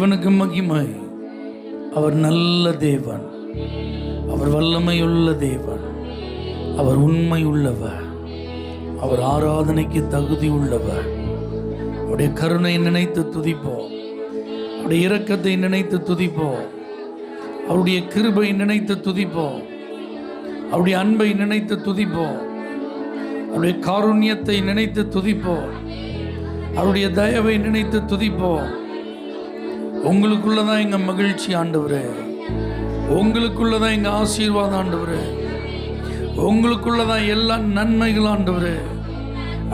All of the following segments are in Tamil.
தேவனுக்கு மகிமை. அவர் நல்ல தேவன், அவர் வல்லமையுள்ள தேவன், அவர் உண்மை உள்ளவர், அவர் ஆராதனைக்கு தகுதி உள்ளவர். அவருடைய கருணை நினைத்து துதிப்போம், அவருடைய இரக்கத்தை நினைத்து துதிப்போம், அவருடைய கிருபை நினைத்து துதிப்போம், அவருடைய அன்பை நினைத்து துதிப்போம், அவருடைய காருண்யத்தை நினைத்து துதிப்போம், அவருடைய தயவை நினைத்து துதிப்போம். உங்களுக்குள்ளதான் எங்க மகிழ்ச்சி ஆண்டவரே, உங்களுக்குள்ளதான் எங்க ஆசீர்வாதம் ஆண்டவரே, உங்களுக்குள்ளதான் எல்லா நன்மைகள் ஆண்டவரே.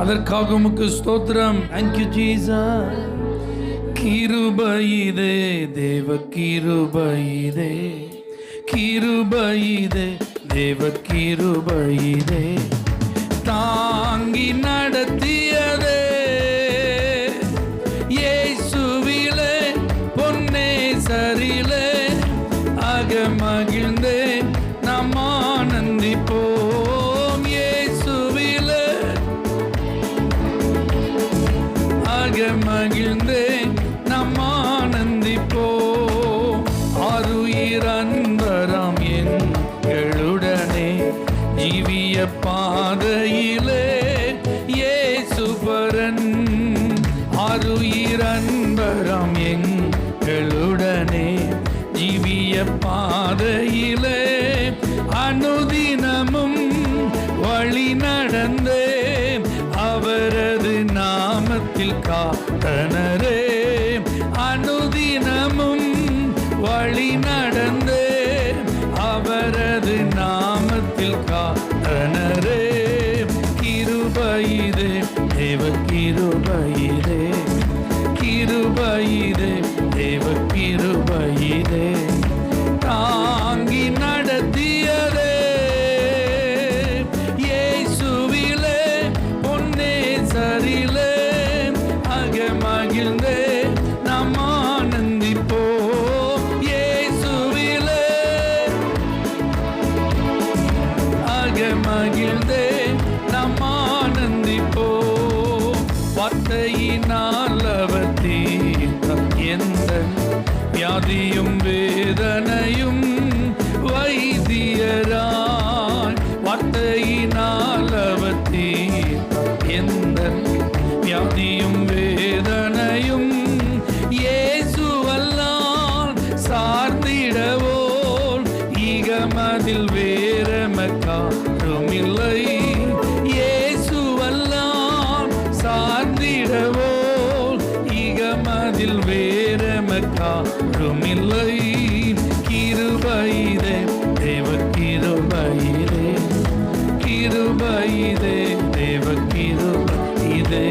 அதற்காக உமக்கு ஸ்தோத்திரம். Thank you Jesus. கிருபையிதே தேவ கிருபையிதே, கிருபையிதே தேவ கிருபையிதே, தாங்கி நடத்தியதே இயேசுவிலே பொன்னே சரிலே, அகமகிழ்ந்தே நாம் ஆனந்திப்போம். இயேசுவிலே அகமகிழ்ந்தே நாம் ஆனந்திப்போம். ஆருயிர் அன்பராம் எங்களுடனே ஜீவிய பாதையிலே இயேசுபரன், ஆருயிர் அன்பராம் எங்களுடனே ஜீவிய பாதையிலே அனுதினமும் வழி நடந்தே, அவரது நாமத்தில் காத்தனரே. அனுதினமும் வழி நடந்தே, அவரது நாமத்தில் காத்தனரே. கிருபையிதே தேவ கிருபையிதே, கிருபையிதே தேவ கிருபையிதே, தாங்கி நடத்தியதே இயேசுவிலே பொன்னே சரிலே, அகமகிழ்ந்தே நாம் ஆனந்திப்போம். இயேசுவிலே அகமகிழ்ந்தே நாம் ஆனந்திப்போம். வார்த்தையினால் அவர் தீர்த்தார் எந்த வியாதியும் வேதனையும் வைத்தியராய். வார்த்தையினால் அவர் தீர்த்தார் எந்த வியாதியும் வேதனையும், இயேசுவல்லால் சார்ந்திடவோல் ஈகமதில் வேறமக்காருமில்லை. இயேசுவல்லால் சார்ந்திடவோல் ஈகமதில் வேறமக்காருமில்லை. கிருபையிதே தேவ கிருபையிதே, கிருபையிதே தேவ கிருபையிதே,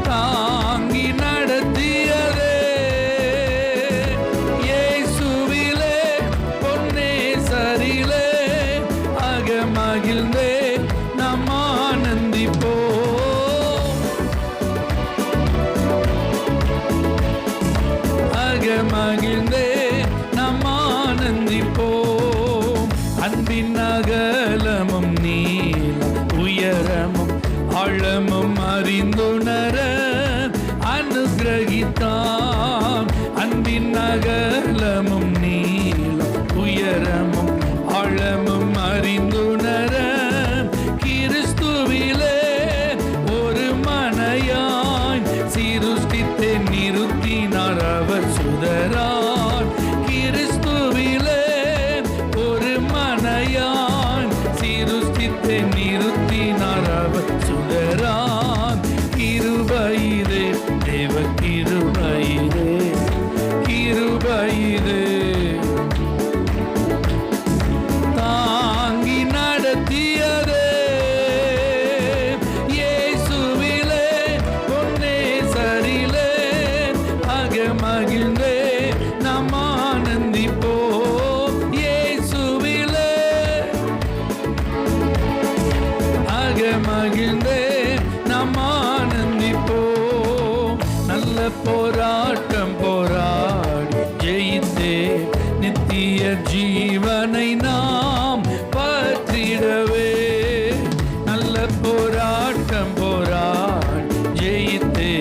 தாங்கி நடத்தியதே இயேசுவிலே பொன்னே சரிலே, அகமகிழ்ந்தே நாம் ஆனந்திப்போம். அகமகிழ்ந்தே நாம் ஆனந்திப்போம். அன்பின் அகலமும் நீளம் உயரமும் ஆழமும் அறிந்துணர அனுகிரகித்தான். அன்பின் அகலமும் நீளம் உயரமும் ஆழமும் அறிந்துணர கிறிஸ்துவிலே ஒரு மனையாய் சிருஷ்டித்தே நிறுத்தினார் அவர் சுதரான். கிறிஸ்துவிலே ஒரு மனையாய் சிருஷ்டித்தே நிறுத்தினார் அவர் சுதரான். கிருபையிதே தேவ கிருபையிதே, கிருபையிதே தாங்கி நடத்தியதே இயேசுவிலே பொன்னே சரிலே, அகமகிழ்ந்தே நாம் ஆனந்திப்போம். இயேசுவிலே அகமகிழ்ந்தே நாம் ஆனந்திப்போம். நல்ல போராட்டம் போராடி ஜெயித்தே நித்திய ஜீவனை நாம் பற்றிடவே. நல்ல போராட்டம் போராடி ஜெயித்தே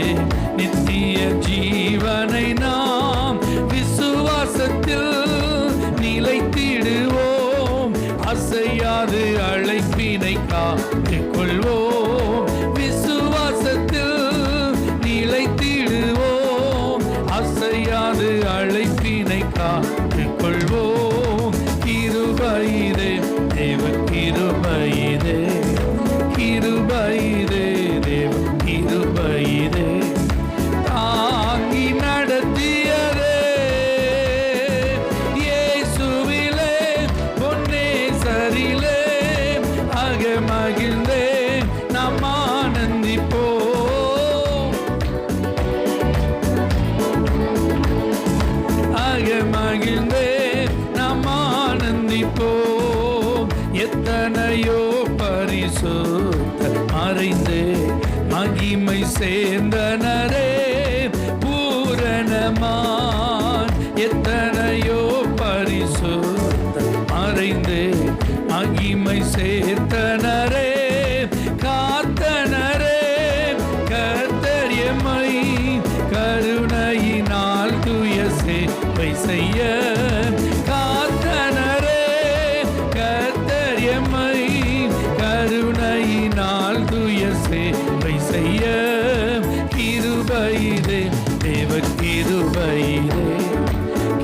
நித்திய ஜீவனை நாம் காத்துக்கொள்வோம், விசுவாசத்தில் நிலைத்திடுவோம், அசையாது அழைப்பினை காத்துக்கொள்வோம். கிருபையிலே தேவ கிருபையிலே, கிருபையிலே தேவ கிருபையிலே, தாங்கி நடத்தியதே இயேசுவிலே பொன்னேசரிலே, ஆக மகிழ்ந்தே நாம் ஆனந்திப்போம், ஆக மகிழ்ந்தே நாம் ஆனந்திப்போம். எத்தனையோ பரிசுத்தர் மறைந்து மகிமை சேர்ந்தனரே பூரணமான், எத்தனையோ பரிசுத்தர் மறைந்து மகிமை சேர்த்தனரே காத்தனரே. கர்த்தர் எம்மை கருணையினால் தூய சேவை செய்ய காத்தனரே, கர்த்தர் எம்மை கருணையினால் தூய சேவை செய்ய. கிருபையிலே தேவ கிருபையிலே,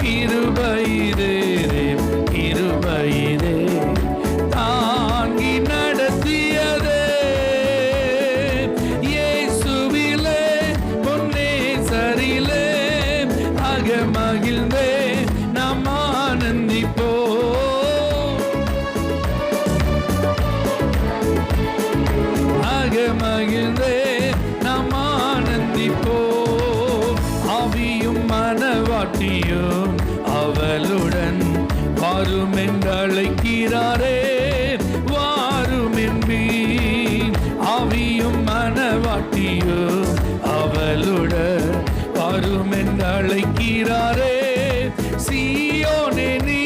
கிருபையிலே தேவ கிருபையிலே, தாங்கி நடத்தியதே இயேசுவிலே பொன்னேசரிலே, ஆக மகிழ்ந்தே நாம் ஆனந்திப்போம், ஆக மகிழ்ந்தே நாம் ஆனந்திப்போம். ஆவியும் மனவாட்டியும் அவளுடன் வாரும் என்று அழைக்கிறாரே, வாரும் என்பீர். ஆவியும் மனவாட்டியும் அவளுடன் வாரும் என்று அழைக்கிறாரே, சீயோனே நீ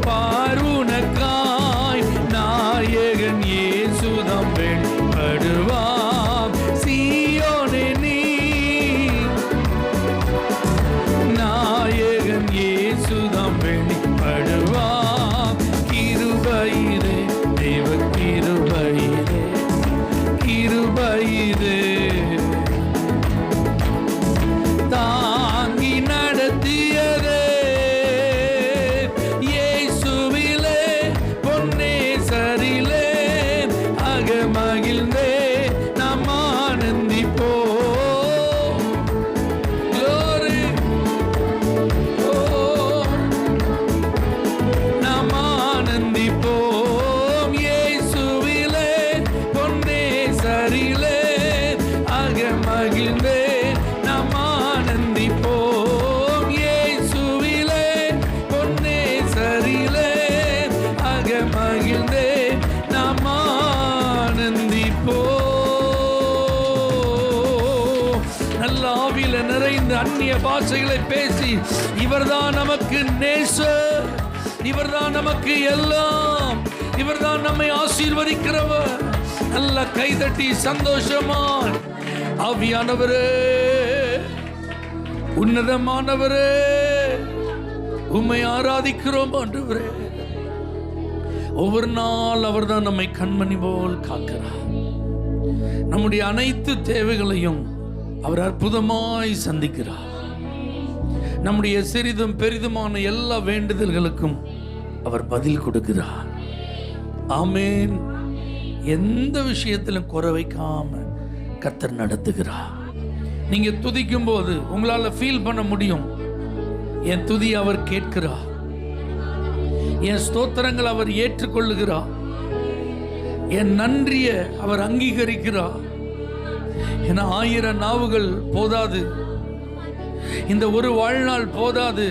பாருனக்காய் நாயகன் இயேசுதாம் வெளிப்படுவார். சீயோனே நீ நாயகன் இயேசுதாம் வெளிப்படுவார். கிருபையிலே தேவ கிருபையிலே, கிருபையிலே தாங்கி நடத்தியதே இயேசுவிலே பொன்னேசரிலே, ஆக மகிழ்ந்தே நாம் ஆனந்திப்போம். Glory. Oh, நாம் ஆனந்திப்போம் இயேசுவிலே பொன்னேசரிலே, ஆக மகிழ்ந்தே நாம் ஆனந்திப்போம் இயேசுவிலே பொன்னேசரிலே, ஆக மகிழ்ந்தே நாம் ஆனந்திப்போம். நல்ல ஆவியில நிறைந்து அந்நிய பாஷைகளை பேசி, இவர்தான் நமக்கு நேசர், இவர்தான் நமக்கு எல்லாம், இவர்தான் நம்மை ஆசீர்வதிக்கிறவர். நல்ல கைதட்டி சந்தோஷமான் ஆவியானவரே, உன்னதமானவரே, உம்மை ஆராதிக்கிறோம் ஆண்டவரே. ஒவ்வொரு நாள் அவர்தான் நம்மை கண்மணி போல் காக்கிறார். நம்முடைய அனைத்து தேவைகளையும் அவர் அற்புதமாய் சந்திக்கிறார். நம்முடைய சிறிதும் பெரிதுமான எல்லா வேண்டுதல்களுக்கும் அவர் பதில் கொடுக்கிறார். ஆமென். எந்த விஷயத்திலும் குறை வைக்காம கர்த்தர் நடத்துகிறார். நீங்க துதிக்கும் போது உங்களால ஃபீல் பண்ண முடியும், என் துதி அவர் கேட்கிறார், என் ஸ்தோத்திரங்கள் அவர் ஏற்றுக்கொள்ளுகிறார், என் நன்றிய அவர் அங்கீகரிக்கிறார். என 1000 நாவுகள் போதாது, இந்த ஒரு வாழ்நாள் போதாது.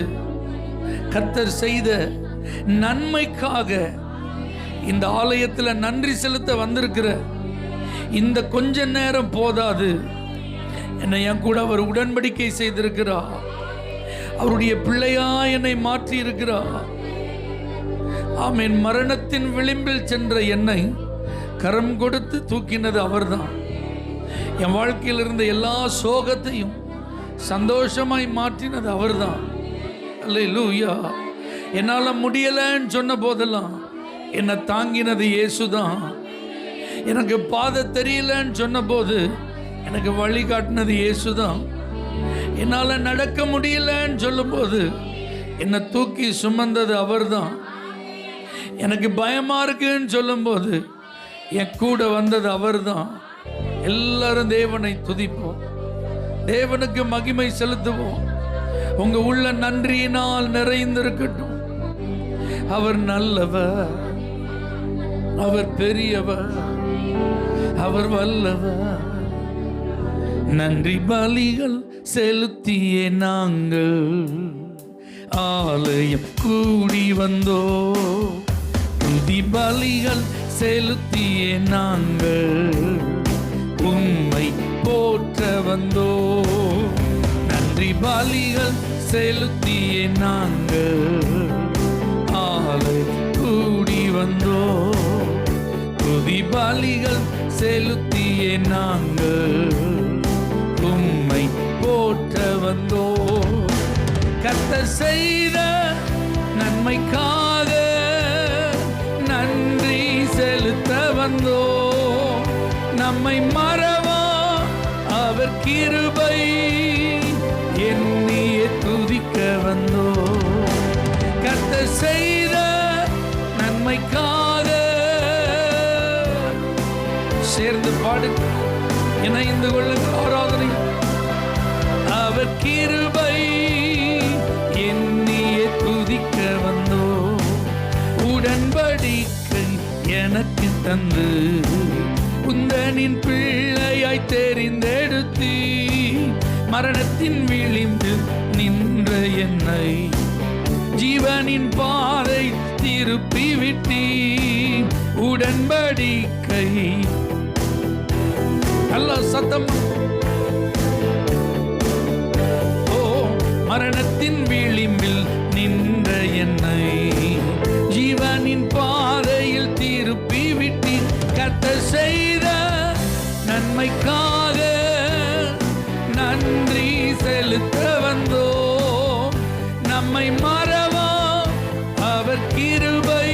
கர்த்தர் செய்த நன்மைக்காக இந்த ஆலயத்தில் நன்றி செலுத்த வந்திருக்கிற இந்த கொஞ்ச நேரம் போதாது. என்னை என் கூட அவர் உடன்படிக்கை செய்திருக்கிறார். அவருடைய பிள்ளையா என்னை மாற்றி இருக்கிறார். ஆமென். மரணத்தின் விளிம்பில் சென்ற என்னை கரம் கொடுத்து தூக்கினது அவர்தான். என் வாழ்க்கையில் இருந்த எல்லா சோகத்தையும் சந்தோஷமாய் மாற்றினது அவர்தான். அல்லேலூயா. என்னால் முடியலன்னு சொன்ன போதெல்லாம் என்னை தாங்கினது இயேசுதான். எனக்கு பாதை தெரியலன்னு சொன்னபோது எனக்கு வழி காட்டினது இயேசுதான். என்னால் நடக்க முடியலன்னு சொல்லும்போது என்னை தூக்கி சுமந்தது அவர்தான். எனக்கு பயமா இருக்குன்னு சொல்லும்போது என் கூட வந்தது அவர்தான். எல்லாரும் தேவனை துதிப்போம், தேவனுக்கு மகிமை செலுத்துவோம். உங்க உள்ள நன்றியினால் நிறைந்திருக்கட்டும். அவர் நல்லவர், அவர் பெரியவர், அவர் வல்லவர். நன்றி பலிகள் செலுத்திய நாங்கள் ஆலயம் கூடி வந்தோ. துதி பலிகள் செலுத்திய நாங்கள் உம்மை போற்ற வந்தோ. நன்றி பலிகள் செலுத்திய நாங்கள் ஆலயம் கூடி வந்தோ. துதி பலிகள் செலுத்திய நாங்கள் உம்மை போற்ற வந்தோ. கர்த்தர் செய்த நன்மைக்காக நன்றி செலுத்த வந்தோ. நம்மை மறவா அவர் கிருபை எண்ணிய துதிக்க வந்தோ. கர்த்தர் செய்த நன்மைக்காக சேர்ந்து பாடு, இணைந்து கொள்ளுங்கள் ஆராதனை. அவர் கிருபை எண்ணிய துதிக்க வந்தோ. உடன்படிக்கை எனக்கு தந்து உந்தனின் பிள்ளையாய் தெரிந்தெடுத்தி மரணத்தின் விளிம்பில் நின்ற என்னை ஜீவனின் பாதை திருப்பி விட்டி. உடன்படிக்கை நல்ல சத்தம். ஓ, மரணத்தின் விளிம்பில் நின்ற என்னை ஜீவனின் பாதையில் திருப்பி விட்டி. கர்த்தர் செய்த நன்மைக்காக நன்றி செலுத்த வந்தோ. நம்மை மறவா அவர் கிருபை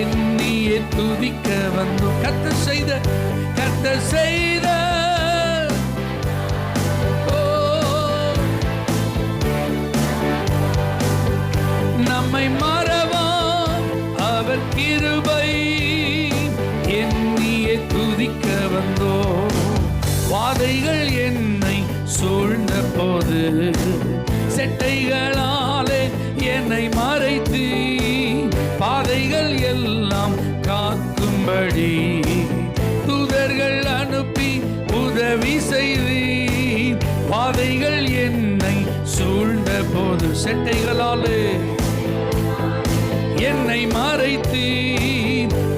எண்ணிய துதிக்க வந்தோ. கர்த்தர் செய்த நம்மை மறவா அவர் கிருபை எண்ணிய துதிக்க வந்தோ. வாதைகள் என்னை சூழ்ந்த போது செட்டைகளாலே என்னை மறைத்து பாதைகள் எல்லாம் காக்கும்படி தூதர்கள் அனுப்பி உதவி செய்து. பாதைகள் என்னை சூழ்ந்த போது செட்டைகளாலே என்னை மறைத்து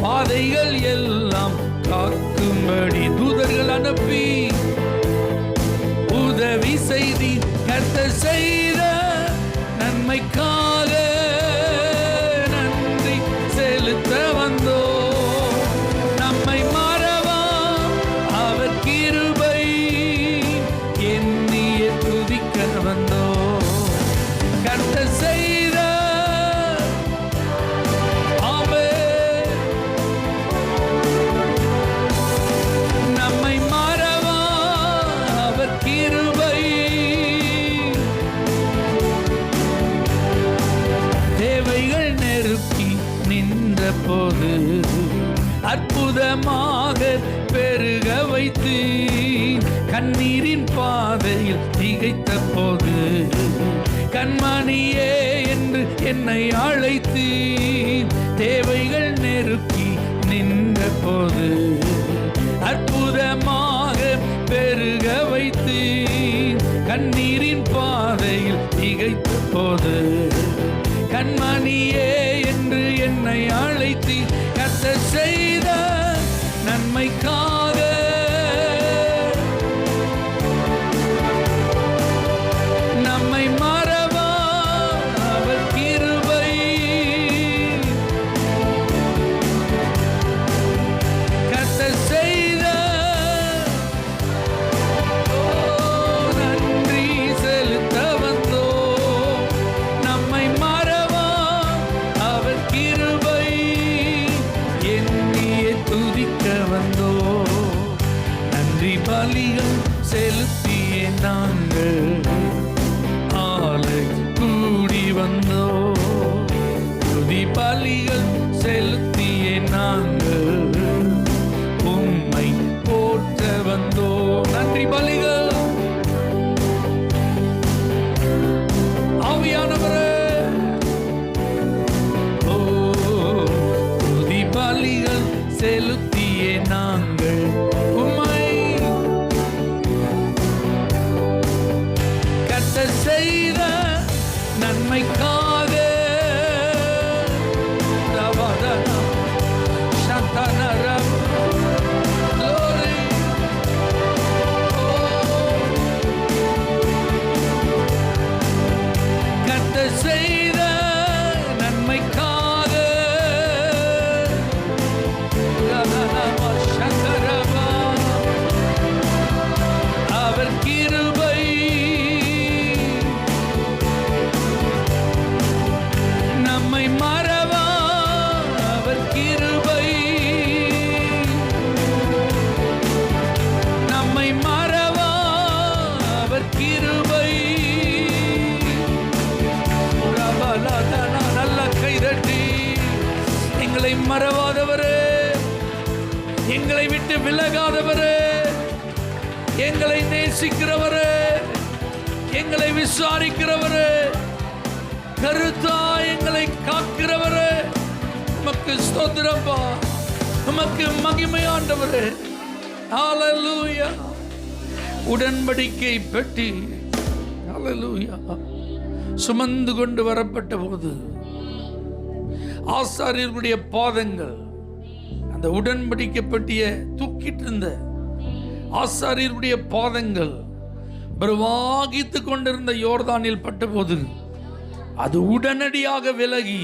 பாதைகள் எல்லாம் காக்கும்படி தூதர்கள் அனுப்பி உதவி செய்தி. கர்த்தர் செய்த நன்மைக்காக நன்றி செலுத்த வந்தோ. நம்மை மறவா அவர் கிருபை எண்ணிய துதிக்க வந்தோ. கர்த்தர் செய்த நம்மை மறவா அவர் கிருபை. தேவைகள் நெருக்கி நின்ற போது அற்புதமாக பெருக வைத்து கண்ணீரின் பாதையில் திகைத்த போது கண்மணியே என்று என்னை அழைத்து. தேவைகள் நெருக்கி நின்ற போது அற்புதமாக பெருக வைத்து கண்ணீரின் பாதையில் திகைத்த போது கண்மணியே என்று என்னை அழைத்து. கர்த்தர் செய்த நன்மைக்காக நம்மை மறவா அவர் கிருபை. கர்த்தர் செய்த நன்றி செலுத்த வந்தோ. நம்மை மறவா அவர் கிருபை என் வந்தோம். துதி பலிகள் செலுத்தியே நாங்கள் உம்மை போற்ற வந்தோம். நன்றி பலிகள். ஆவியானவரே, ஓ துதி பலிகள் செலுத்தியே நாங்கள் உம்மை கர்த்தர் செய்த நன்மைக்காக கர்த்தர் செய்த நன்மைக்காக அவர் கிருபை நம்மை மறவா, அவர் கிருபை நம்மை மறவா, அவர் கிருபை. நல்ல கைதட்டி, எங்களை மறவாதவரே, எங்களை விட்டு விலகாதவரே, எங்களை நேசிக்கிறவரே, எங்களை விசாரிக்கிறவரே, கருத்தா எங்களை காக்கிறவரே, உமக்கு ஸ்தோத்திரப்பா, உமக்கு மகிமை ஆண்டவரே. ஹல்லேலூயா. உடன்படிக்கை பெட்டி ஹல்லேலூயா சுமந்து கொண்டு வரப்பட்ட போது ஆசாரியர்களுடைய பாதங்கள் அந்த உடன்படிக்கை பெட்டியை தூக்கிட்டு இருந்த ஆசாரியர்களுடைய பாதங்கள் பிரவாகித்து கொண்டிருந்த யோர்தானில் பட்டபோது அது உடனடியாக விலகி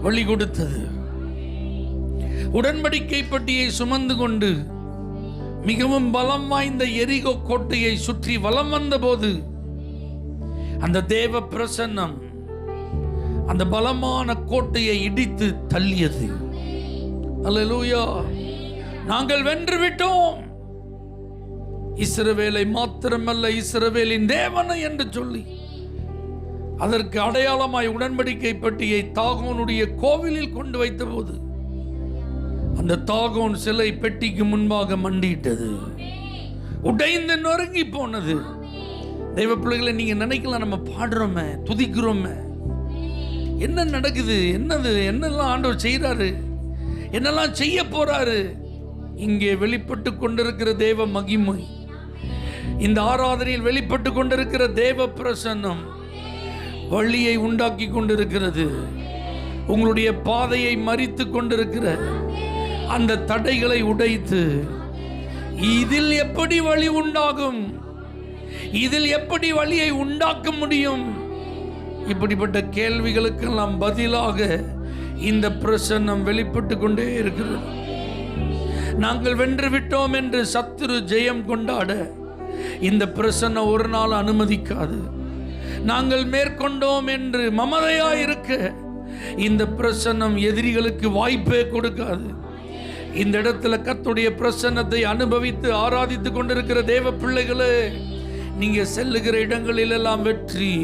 வழி கொடுத்தது. உடன்படிக்கை பெட்டியை சுமந்து கொண்டு மிகவும் பலம் வாய்ந்த எரிகோ கோட்டையை சுற்றி வலம் வந்த போது அந்த தேவ பிரசன்னம் அந்த பலமான கோட்டையை இடித்து தள்ளியது. அல்லேலூயா. நாங்கள் வென்று விட்டோம், இஸ்ரவேலை மாத்திரமல்ல இஸ்ரவேலின் தேவனை என்று சொல்லி அதற்கு அடையாளமாய் உடன்படிக்கை பெட்டியை தாகோனுடைய கோவிலில் கொண்டு வைத்த போது அந்த தாகோன் சிலை பெட்டிக்கு முன்பாக மண்டியிட்டது, உடைந்து நொறுங்கி போனது. தெய்வ பிள்ளைகளை நீங்க நினைக்கலாம், நம்ம பாடுறோமே, துதிக்கிறோமே, என்ன நடக்குது, என்னெல்லாம் ஆண்டவர் செய்யறாரு, என்னெல்லாம் செய்ய போறாரு. இங்கே வெளிப்பட்டு கொண்டிருக்கிற தேவ மகிமை, இந்த ஆராதனையில் வெளிப்பட்டு கொண்டிருக்கிற தேவ பிரசன்னம் வழியை உண்டாக்கி கொண்டிருக்கிறது. உங்களுடைய பாதையை மறித்து கொண்டிருக்கிற அந்த தடைகளை உடைத்து இதில் எப்படி வழி உண்டாகும், இதில் எப்படி வழியை உண்டாக்க முடியும், இப்படிப்பட்ட கேள்விகளுக்கெல்லாம் பதிலாக இந்த பிரசன்னம் வெளிப்பட்டு கொண்டே இருக்கிறது. நாங்கள் வென்று விட்டோம் என்று சத்துரு ஜெயம் கொண்டாட இந்த பிரசன்னம் ஒரு நாள் அனுமதிக்காது. நாங்கள் மேற்கொண்டோம் என்று மமதையாயிருக்க இந்த பிரசன்னம் எதிரிகளுக்கு வாய்ப்பே கொடுக்காது. இந்த இடத்துல கர்த்தருடைய பிரசன்னத்தை அனுபவித்து ஆராதித்து கொண்டிருக்கிற தேவ பிள்ளைகளே, நீங்க செல்லுகிற இடங்களில் எல்லாம் வெற்றி,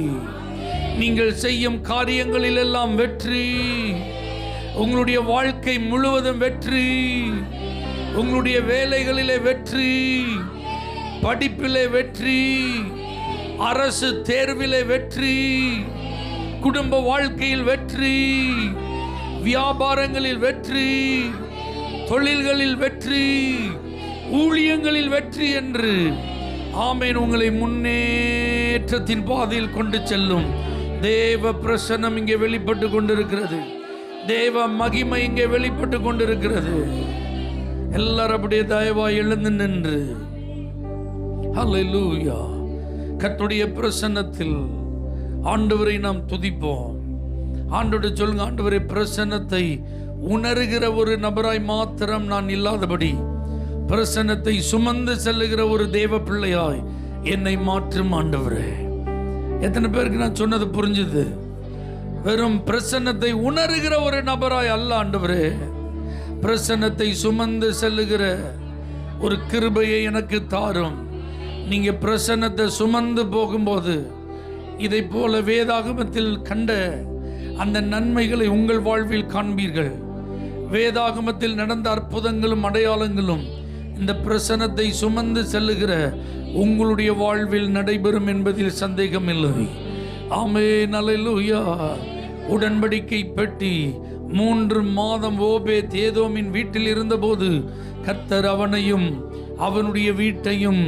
நீங்கள் செய்யும் காரியங்களில் எல்லாம் வெற்றி, உங்களுடைய வாழ்க்கை முழுவதும் வெற்றி, உங்களுடைய வேலைகளிலே வெற்றி, படிப்பிலே வெற்றி, அரசு தேர்விலே வெற்றி, குடும்ப வாழ்க்கையில் வெற்றி, வியாபாரங்களில் வெற்றி, தொழில்களில் வெற்றி, ஊழியங்களில் வெற்றி என்று ஆமென் உங்களை முன்னேற்றத்தின் பாதையில் கொண்டு செல்லும் தேவ பிரசன்னம் இங்கே வெளிப்பட்டு கொண்டிருக்கிறது. தேவ மகிமை இங்கே வெளிப்பட்டு கொண்டிருக்கிறது. எல்லாரும் அப்படியே தயவாய் எழுந்து நின்று ஹல்லேலூயா கர்த்தருடைய பிரசன்னத்தில் ஆண்டவரை நாம் துதிப்போம். ஆண்டவரை சொல்லுங்க, ஆண்டவரே பிரசன்னத்தை உணர்கிற ஒரு நபராய் மாத்திரம் நான் இல்லாதபடி பிரசன்னத்தை சுமந்து செல்லுகிற ஒரு தேவ பிள்ளையாய் என்னை மாற்றும் ஆண்டவரே. எத்தனை பேருக்கு நான் சொன்னது புரிஞ்சுது? வெறும் பிரசன்னத்தை உணர்கிற ஒரு நபராய் அல்ல ஆண்டவரே, பிரசன்னத்தை சுமந்து செல்லுகிற ஒரு கிருபையை எனக்கு தாரும். நீங்க பிரசன்னத்தை சுமந்து போகும்போது இதை போல வேதாகமத்தில் கண்ட அந்த நன்மைகளை உங்கள் வாழ்வில் காண்பீர்கள். வேதாகமத்தில் நடந்த அற்புதங்களும் அடையாளங்களும் இந்த பிரசன்னத்தை சுமந்து செல்லுகிற உங்களுடைய வாழ்வில் நடைபெறும் என்பதில் சந்தேகமில்லை. ஆமென், அல்லேலூயா. உடன்படிக்கை பெட்டி 3 மாதம் ஓபேத் ஏதோமின் வீட்டில் இருந்தபோது கர்த்தர் அவனையும் அவனுடைய வீட்டையும்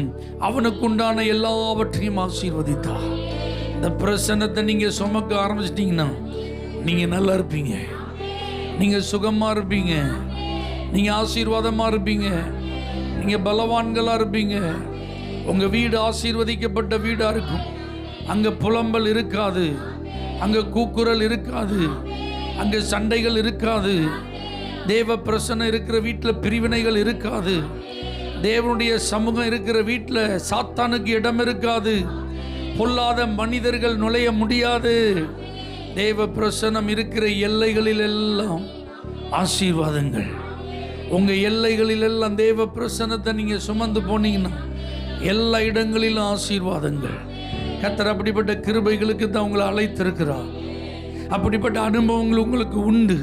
அவனுக்குண்டான எல்லாவற்றையும் ஆசீர்வதித்தார். இந்த பிரசன்னத்தை நீங்க சுமக்க ஆரம்பிச்சிட்டீங்கன்னா நீங்க நல்லா இருப்பீங்க, நீங்க சுகமா இருப்பீங்க, நீங்க ஆசீர்வாதமா இருப்பீங்க, நீங்க பலவான்களா இருப்பீங்க. உங்க வீடு ஆசீர்வதிக்கப்பட்ட வீடா இருக்கும். அங்க புலம்பல் இருக்காது, அங்க கூக்குரல் இருக்காது, அங்க சண்டைகள் இருக்காது. தேவ பிரசன்னம் இருக்கிற வீட்டில் பிரிவினைகள் இருக்காது. தேவனுடைய சமூகம் இருக்கிற வீட்டில் சாத்தானுக்கு இடம் இருக்காது. பொல்லாத மனிதர்கள் நுழைய முடியாது. தேவ பிரசன்னம் இருக்கிற எல்லைகளில் எல்லாம் ஆசீர்வாதங்கள். உங்க எல்லைகளில் எல்லாம் தேவ பிரசன்னத்தை நீங்க சுமந்து போனீங்கன்னா எல்லா இடங்களிலும் ஆசீர்வாதங்கள். கர்த்தர் அப்படிப்பட்ட கிருபைகளுக்கு தான் உங்களை அழைத்திருக்கிறார். அப்படிப்பட்ட அனுபவங்கள் உங்களுக்கு உண்டு.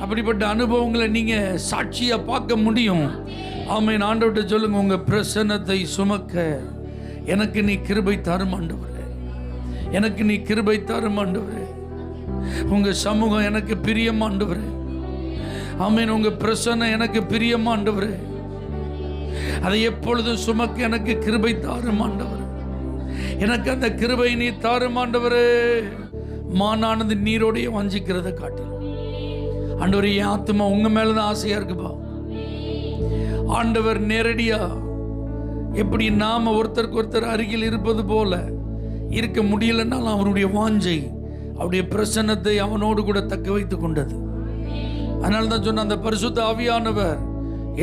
அப்படிப்பட்ட அனுபவங்களை நீங்க சாட்சியா பார்க்க முடியும். ஆமென். ஆண்டவர்கிட்ட சொல்லுங்க, உங்க பிரசன்னத்தை சுமக்க எனக்கு நீ கிருபை தாரும் ஆண்டவரே, எனக்கு நீ கிருபை தாரும் ஆண்டவரே. உங்க சமூகம் எனக்கு பிரியம் ஆண்டவரே. ஆமென். உங்க பிரசன்னம் எனக்கு பிரியம் ஆண்டவரே. அதை எப்பொழுதும் சுமக்க எனக்கு கிருபை தாரும் ஆண்டவரே. எனக்கு அந்த கிருபை நீ தாரும் ஆண்டவரே. மானானது நீரோடைய வாஞ்சிக்கிறத காட்டிலும் ஆண்டவரே, என் ஆத்துமா உங்க மேலதான் ஆசையா இருக்குப்பா. ஆண்டவர் நேரடியா எப்படி நாம ஒருத்தருக்கு ஒருத்தர் அருகில் இருப்பது போல இருக்க முடியலன்னாலும் அவருடைய வாஞ்சை, அவருடைய பிரசன்னத்தை அவனோடு கூட தக்க வைத்துக் கொண்டது. அதனால தான் சொன்ன, அந்த பரிசுத்த ஆவியானவர்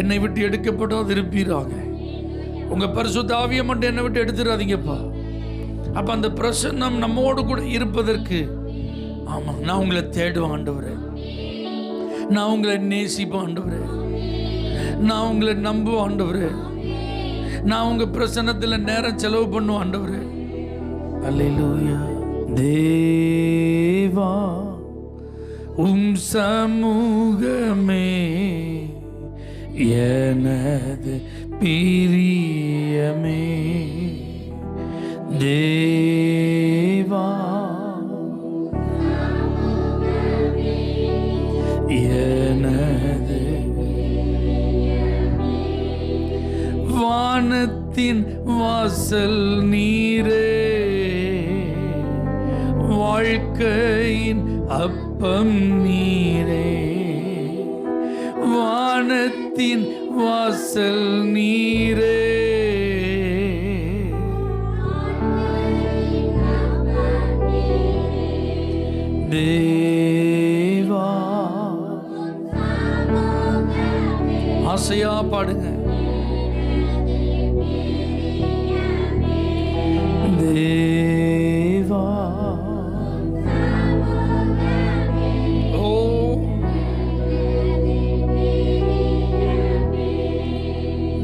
என்னை விட்டு எடுக்கப்படாது இருப்பீராக. உங்க பரிசுத்த ஆவியை மட்டும் என்னை விட்டு எடுத்துடாதீங்கப்பா. அப்ப அந்த பிரசன்னம் நம்மோடு கூட இருப்பதற்கு, ஆமா, நான் உங்களை தேடுவேன் ஆண்டவரே, நான் உங்களை நேசிப்பேன் ஆண்டவரே, நான் உங்களை நம்புவேன் ஆண்டவரே, நான் உங்க பிரசன்னத்தில் நேரம் செலவு பண்ணுவேன் ஆண்டவரே. அல்லேலூயா. தேவா உம் சமூகமே எனது பிரியமே. தேவா எனது வானத்தின் வாசல் நீரே, வாழ்க்கையின் அப்பம் நீரே. வானத்தின் வாசல் நீரே, தேவா. ஆசையா பாடுங்க. தேவா.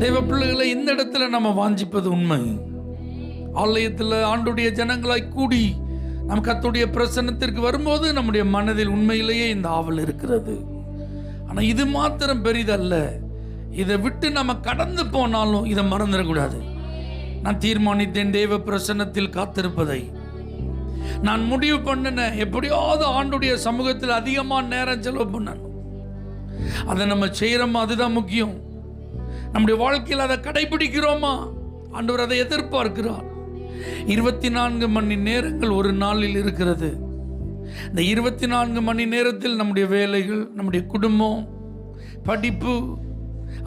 தேவ பிள்ளைகளை இந்த இடத்துல நம்ம வாஞ்சிப்பது உண்மை. ஆலயத்தில் ஆண்டுடைய ஜனங்களாய் கூடி நம் கர்த்தருடைய பிரசன்னத்திற்கு வரும்போது நம்முடைய மனதில் உண்மையிலேயே இந்த ஆவல் இருக்கிறது. ஆனால் இது மாத்திரம் பெரிதல்ல. இதை விட்டு நம்ம கடந்து போனாலும் இதை மறந்துடக்கூடாது. நான் தீர்மானித்தேன் தேவ பிரசன்னத்தில் காத்திருப்பதை. நான் முடிவு பண்ணினேன், எப்படியாவது ஆண்டுடைய சமூகத்தில் அதிகமான நேரம் செலவு பண்ணணும். அதை நம்ம செய்யறோமா, அதுதான் முக்கியம். நம்முடைய வாழ்க்கையில் அதை கடைபிடிக்கிறோமா? ஆண்டவர் அதை எதிர்பார்க்கிறார். 24 மணி நேரங்கள் ஒரு நாளில் இருக்கிறது. இந்த 24 மணி நேரத்தில் நம்முடைய வேலைகள், நம்முடைய குடும்பம், படிப்பு,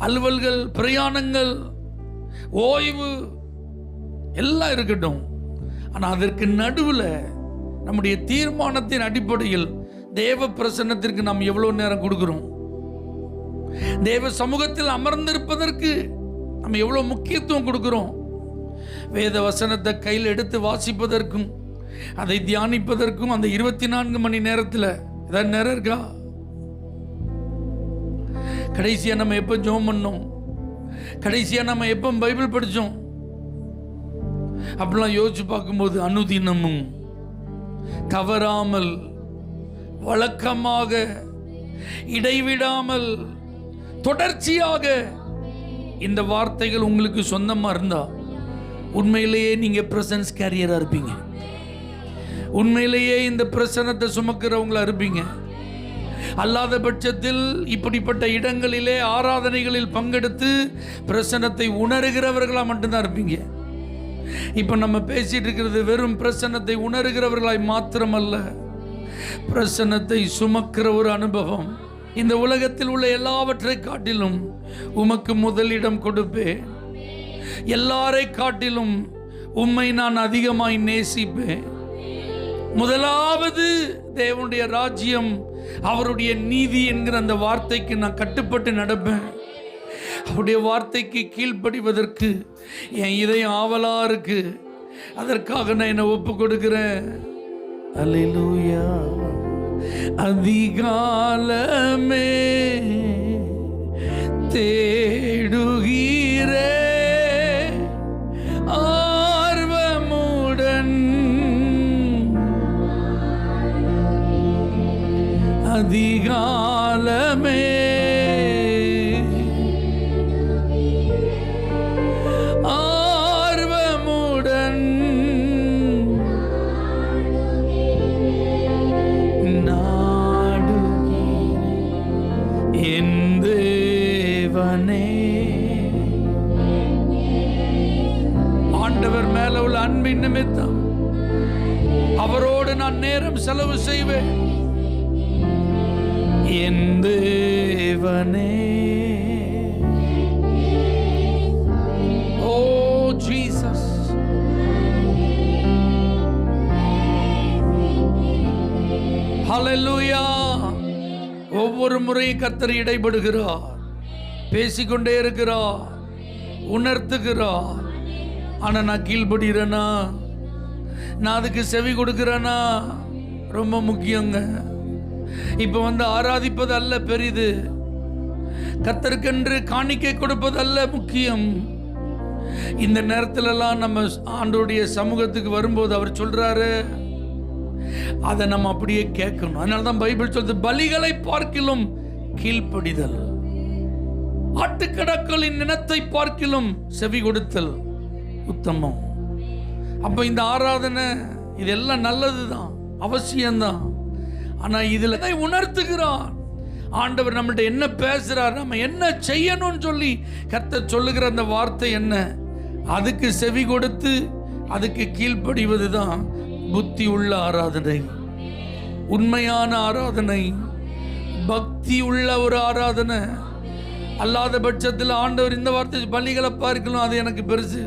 அலுவல்கள், பிரயாணங்கள், ஓய்வு எல்லாம் இருக்கட்டும். ஆனால் அதற்கு நடுவில் நம்முடைய தீர்மானத்தின் அடிப்படையில் தேவ பிரசன்னத்திற்கு நாம் எவ்வளவு நேரம் கொடுக்கிறோம்? தேவ சமூகத்தில் அமர்ந்திருப்பதற்கு நம்ம எவ்வளவு முக்கியத்துவம் கொடுக்கிறோம்? வேத வசனத்தை கையில் எடுத்து வாசிப்பதற்கும் அதை தியானிப்பதற்கும் அந்த 24 மணி நேரத்தில் ஏதாவது நேரம் இருக்கா? கடைசியா நம்ம எப்போ ஜெபம் பண்ணோம்? கடைசியா நம்ம எப்போ பைபிள் படித்தோம்? அப்படிலாம் யோசிச்சு பார்க்கும்போது அனுதினமும் தவறாமல், வழக்கமாக, இடைவிடாமல், தொடர்ச்சியாக இந்த வார்த்தைகள் உங்களுக்கு சொந்தமாக இருந்தா உண்மையிலேயே நீங்க பிரசன்ஸ் கேரியரா இருப்பீங்க. உண்மையிலேயே இந்த பிரசன்னத்தை சுமக்கிறவங்களா இருப்பீங்க. அல்லாத பட்சத்தில் இப்படிப்பட்ட இடங்களிலே ஆராதனைகளில் பங்கெடுத்து பிரசன்னத்தை உணர்கிறவர்களா மட்டும்தான் இருப்பீங்க. இப்ப நம்ம பேசிட்டு இருக்கிறது வெறும் பிரசன்னத்தை உணர்கிறவர்களாய் மாத்திரமல்ல, பிரசன்னத்தை சுமக்கிற ஒரு அனுபவம். இந்த உலகத்தில் உள்ள எல்லாவற்றை காட்டிலும் உமக்கு முதலிடம் கொடுப்பேன். எல்லாரை காட்டிலும் உம்மை நான் அதிகமாய் நேசிப்பேன். முதலாவது தேவனுடைய ராஜ்யம், அவருடைய நீதி என்கிற அந்த வார்த்தைக்கு நான் கட்டுப்பட்டு நடப்பேன். அவருடைய வார்த்தைக்கு கீழ்ப்படிவதற்கு என் இதயம் ஆவலா இருக்கு. அதற்காக நான் என்னை ஒப்பு கொடுக்கிறேன். அல்லேலூயா. அதிகாலமே தேடுகிறே ஆர்வமுடன், அதிகாலமே ஆர்வமுடன் நாடுகிறேன் என் தேவனே. ஆண்டவர் மேல உள்ள அன்பின் நிமித்தம் அவரோடு நான் நேரம் செலவு செய்வேன். என் தேவனே, ஓ ஜீசஸ், ஹல்லேலூயா. ஒவ்வொரு முறையும் கர்த்தர் இடைபடுகிறார், பேசிக்கொண்டே இருக்கிறார், உணர்த்துகிறார். ஆனா நான் கீழ்படுகிறேனா, நான் அதுக்கு செவி கொடுக்கிறேனா, ரொம்ப முக்கியங்க. இப்ப ஆராதிப்பது அல்ல பெரிது, கர்த்தருக்கென்று காணிக்கை கொடுப்பது அல்ல முக்கியம். இந்த நேரத்திலெல்லாம் நம்ம ஆண்டவருடைய சமூகத்துக்கு வரும்போது அவர் சொல்றாரு, அதை நம்ம அப்படியே கேட்கணும். அதனாலதான் பைபிள் சொல்றது, பலிகளை பார்க்கிலும் கீழ்ப்படிதல், ஆட்டுக்கடாக்களின் நினத்தை பார்க்கிலும் செவி கொடுத்தல் உத்தமம். அப்ப இந்த ஆராதனை இதெல்லாம் நல்லதுதான், அவசியம்தான். ஆனா இதுல உணர்த்துகிறார் ஆண்டவர் நம்மள்ட்ட என்ன பேசுறார், நம்ம என்ன செய்யணும்னு சொல்லி கர்த்தர் சொல்லுகிற அந்த வார்த்தை என்ன, அதுக்கு செவி கொடுத்து அதுக்கு கீழ்ப்படிவதுதான் புத்தி உள்ள ஆராதனை, உண்மையான ஆராதனை, பக்தி உள்ள ஒரு ஆராதனை. அல்லாத பட்சத்தில் ஆண்டவர் இந்த வார்த்தை, பலிகளை பார்க்கலாம் அது எனக்கு பெருசு,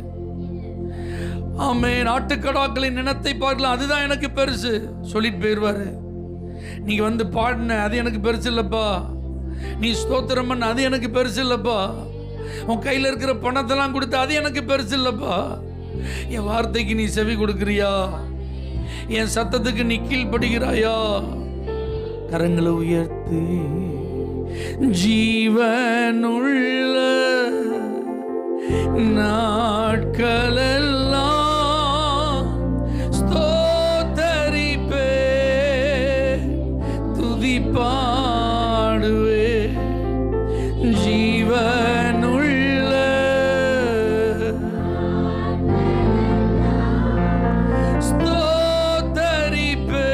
ஆமென், ஆட்டுக்கடாக்களின் நினத்தை பார்க்கலாம் அதுதான் எனக்கு பெருசு சொல்லிட்டு போயிடுவாரு. நீங்க பாடின அது எனக்கு பெருசு இல்லப்பா, நீ ஸ்தோத்திரம் பண்ண அது எனக்கு பெருசு இல்லப்பா, உன் கையில் இருக்கிற பணத்தெல்லாம் கொடுத்த அது எனக்கு பெருசு இல்லப்பா. என் வார்த்தைக்கு நீ செவி கொடுக்கிறியா, என் சத்தத்துக்கு நீ கீழ்படுகிறாயா? கரங்களை உயர்த்தி, ஜீவனுள்ள நாட்களெல்லாம் பாடுவே, ஜீவனுள்ள ஸ்தோத்தரிப்பே,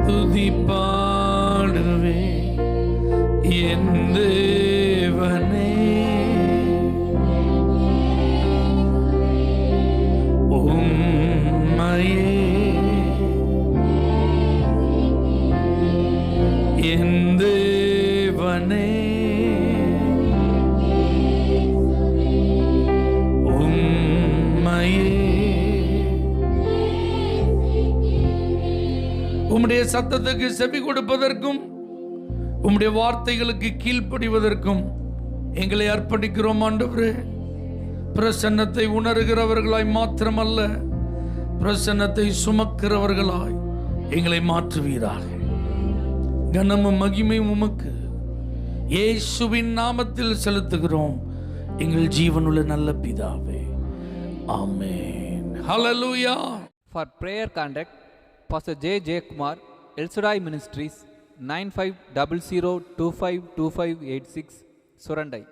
துதி பாடுவே என் தேவனே. உம்மையே என் தேவனே, உம்மையே. உம்முடைய சத்தத்துக்கு செவி கொடுப்பதற்கும் உம்முடைய வார்த்தைகளுக்கு கீழ்ப்படிவதற்கும் எங்களை அர்ப்பணிக்கிறோம் ஆண்டவரே. பிரசன்னத்தை உணர்கிறவர்களாய் மாத்திரமல்ல, பிரசன்னத்தை சுமக்கிறவர்களாய் எங்களை மாற்றுவீராக. கனமும் மகிமையும் உமக்கு இயேசுவின் நாமத்தில் செலுத்துகிறோம் எங்கள் ஜீவனுள்ள நல்ல பிதாவே, ஆமென். ஹalleluya. For prayer contact, Pastor J. J. Kumar, El Shaddai Ministries, 9500252586, Surandai.